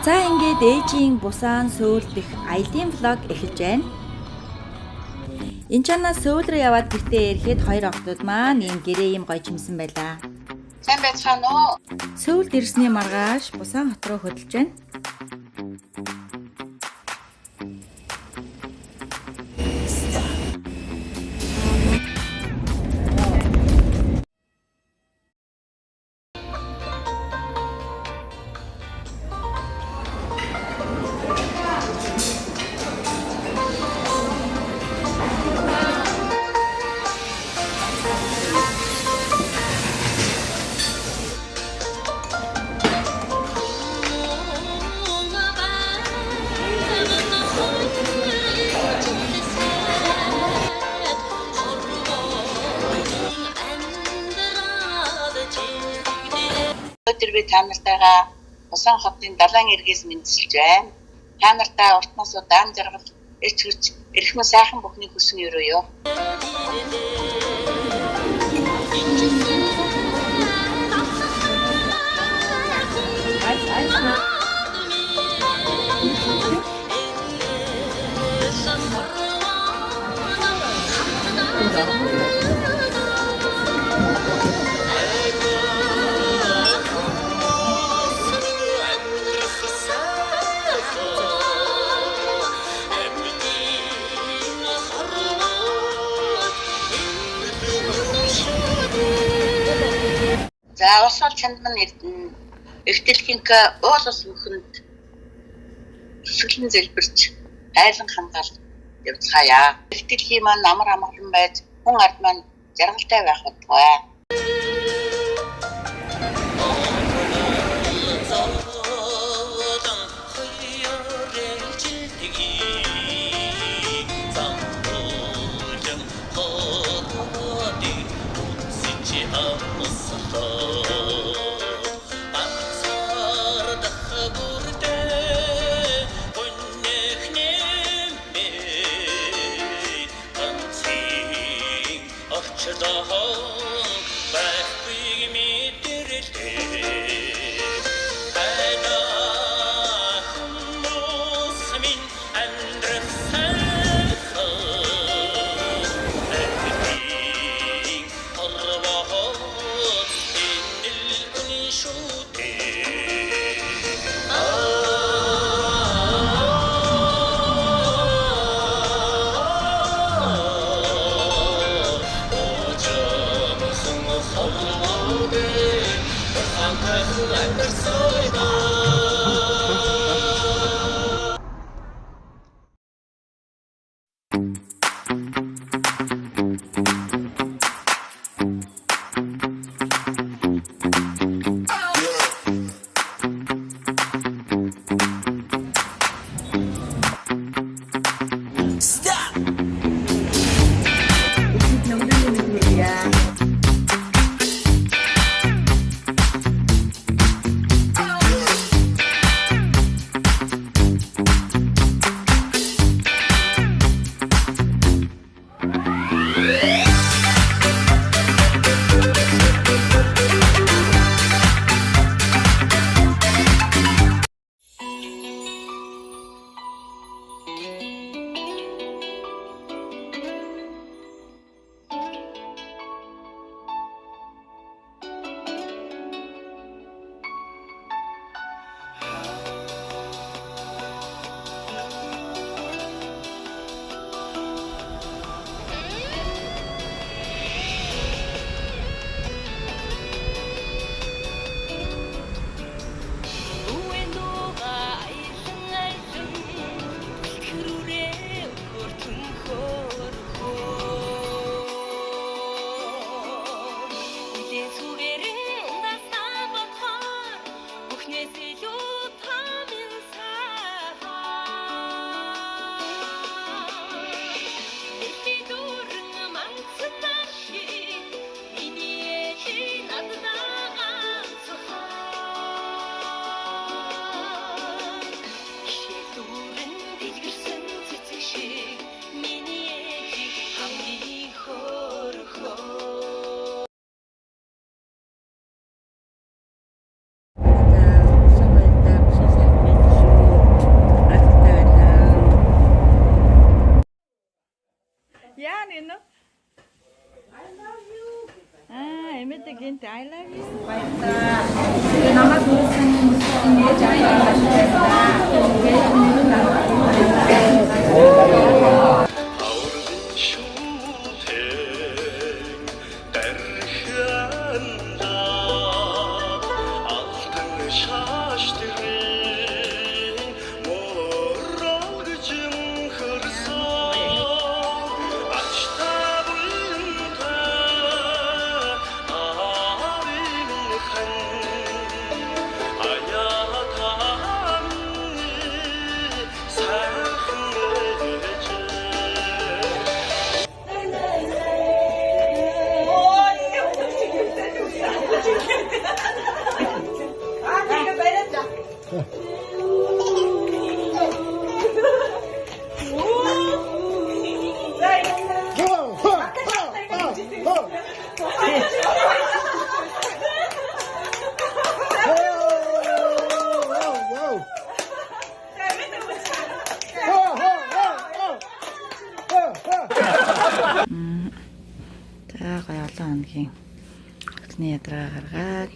За ингээд ээжийн Бусан Сөүл дэх аялын влог эхэлж байна. Энэ чанаас Сөүл рүү яваад гэртээ ирэхэд хоёр охтууд маань ийм гэрээ ийм гоё чимсэн байлаа. Сайн байцгаана уу? Сөүлд ирсний маргааш Бусан хот руу хөдөлж байна. Өдөр би та нартайгаа Бусан хотын далайн эргээс мэдчилж байна. Та нартай уртнаас удаан жаргал эрч хүч эрхэм сайхан бүхний хүсний өрөө юу. За уусаал чандман эрдэнэ эгтэлхинка уул ус мөхөнд сүлэн зэлбэрч айлан хангаал явцгаая. Эгтэлхий маань амар амгалан байж хүн ард маань жаргалтай байх болтугай. Монти I love you. Баярлалаа. Тэгээ намайг хүрсэн нээж аваад За гоё олон хоногийн эхний ядраа гаргаад